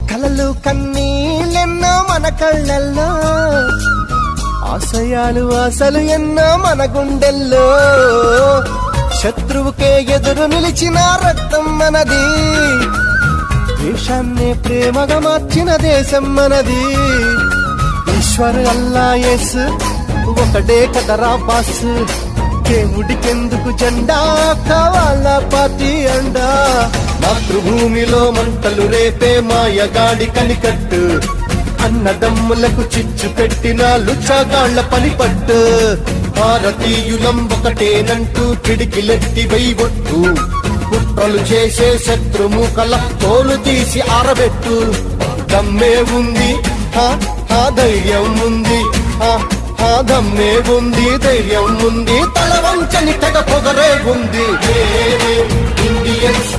కలలు కన్నీళ్ళెన్నో మన కళ్ళల్లో, ఆశయాలు ఆశలు ఎన్నో మన గుండెల్లో. శత్రువుకే ఎదురు నిలిచిన రక్తం మనది, దేశాన్నే ప్రేమగా మార్చిన దేశం మనది. ఈశ్వర్ అల్లా యేసు ఒకటే కదరా బాస్, దేవుడికెందుకు జెండా కావాలా పార్టీ అండా. మాతృభూమిలో మంటలు రేపే మాయగాడి కనికట్టు, అన్నదమ్ములకు చిచ్చు పెట్టిన లుచ్చగాళ్ల పనిపట్టు. భారతీయులం ఒకటేనంటూ పిడికిలెత్తి వెయ్యొట్టు, కుట్రలు చేసే శత్రుముఖల తోలు తీసి ఆరబెట్టు. దమ్మే ఉంది ధైర్యం ఉంది, దమ్మే ఉంది ధైర్యం ఉంది, తల వంచని తెగ పొగరే ఉంది. ఇండియన్స్